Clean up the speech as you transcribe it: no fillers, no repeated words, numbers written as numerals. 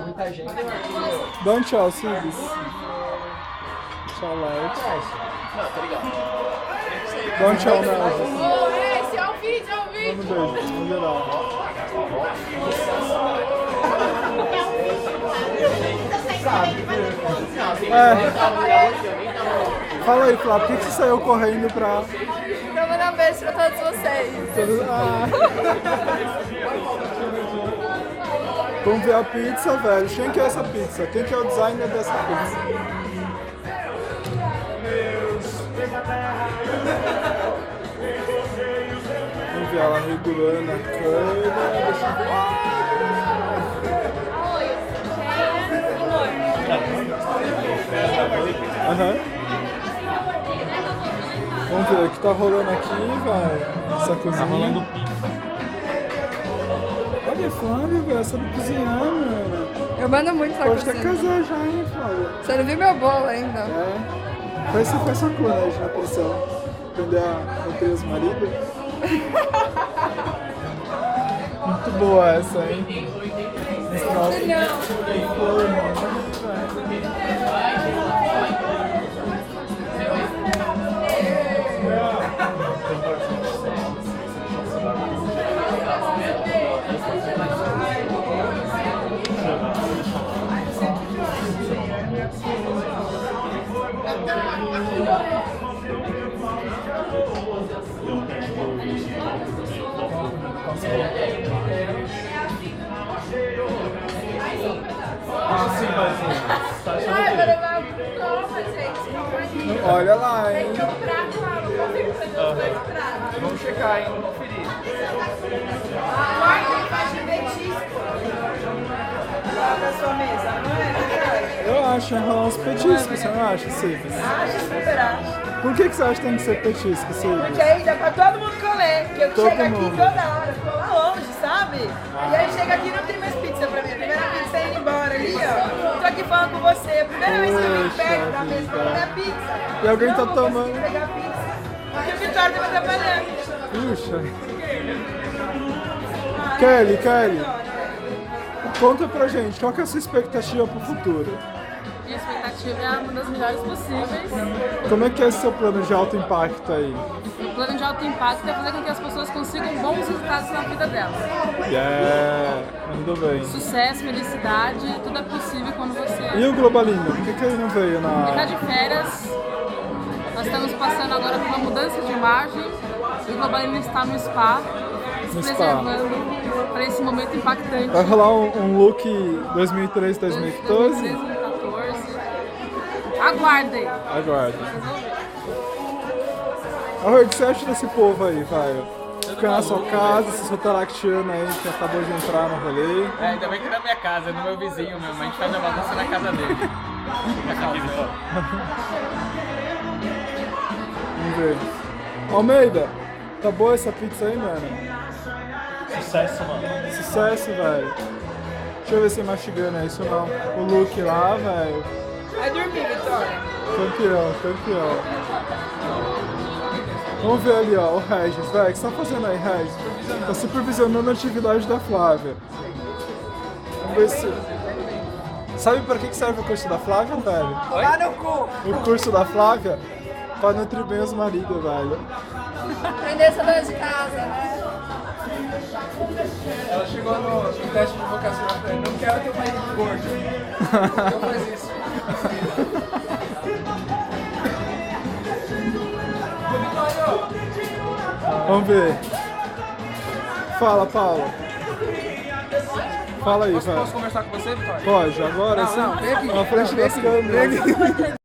Muita gente. Dá um tchau, Cibis. Tchau, Light. Não, tá ligado. Dá um tchau, Nelson. Esse é o vídeo, é o vídeo. Vamos ver, no geral. Fala aí, Flá, por que você saiu correndo pra... Pra mandar um beijo pra todos vocês. Vamos ver a pizza, velho. Quem que é essa pizza? Quem que é o designer dessa pizza? Vamos ver ela regulando a câmera. Deixa eu ver. Aham. Vamos ver o que tá rolando aqui, vai. Essa cozinha. Tá rolando Olha, Flávia, velho, sabe cozinhar, mano. Eu mando muito na Pode cozinha. até casar já, hein, Flávia. Você não viu meu bolo ainda? É. Faz sua clonagem na pressão. Aprender a manter os maridos. Muito boa essa, hein? Ai, vai levar prova, gente. Calma aí. Olha lá, hein? Tem que um prato lá, não consigo fazer os dois pratos. Vamos checar, hein? Vamos conferir. Guarda, faz de petisco. Lá da sua mesa, não é? Eu acho, é rolar uns petiscos, você não acha, Cibis? Acho super acho. Por que você acha que tem que ser petisco, Cibis? Porque aí dá pra todo mundo comer. Que eu Todo chego aqui mundo. toda hora, tô lá longe, sabe? E aí chega aqui e não tem mais pizza pra mim. A primeira pizza é indo embora ali, ó. Tô aqui falando com você. A primeira vez que eu vim perto da mesa pra comer a pizza. E alguém tá Não vou conseguir tomando. pegar a pizza. Porque o Vitório tá me atrapalhando. Puxa. Kelly, conta pra gente, qual que é a sua expectativa pro futuro? Minha expectativa é uma das melhores possíveis. Como é que é esse seu plano de alto impacto aí? O plano de alto impacto é fazer com que as pessoas consigam bons resultados na vida delas. Muito bem. Sucesso, felicidade, tudo é possível quando você... E o Globalino, por que ele não veio Ele tá na... de férias, nós estamos passando agora por uma mudança de imagem e o Globalino está no spa, se No spa. preservando para esse momento impactante. Vai rolar um look 2013, 2014? 2014. Aguardem! Aguarde. Arroio, o que você acha desse povo aí, vai? Fica na sua casa, esse sotalactiano aí que acabou de entrar no rolê. É, ainda bem que é na minha casa, é no meu vizinho mesmo. A gente faz a bagunça na casa dele. Vamos ver. Almeida, tá boa essa pizza aí, mano? Sucesso, mano. Sucesso, velho. Deixa eu ver se mastigando isso não. O look lá, velho. Vai dormir, Vitória. Campeão. Vamos ver ali, ó, o Regis, velho. O que você tá fazendo aí, Regis? Tá supervisionando a atividade da Flávia. Vamos ver se... Sabe pra que serve o curso da Flávia, velho? Lá no cu. O curso da Flávia? Pra nutrir bem os maridos, velho. Aprender essa dona de casa, né? Ela chegou no teste de vocação e falou, não quero ter um marido gordo. Eu faço isso. Vamos ver. Fala, Paulo. Fala aí, velho. Posso conversar com você, Vitória? Pode, agora sim. Vem aqui. Na frente das câmeras.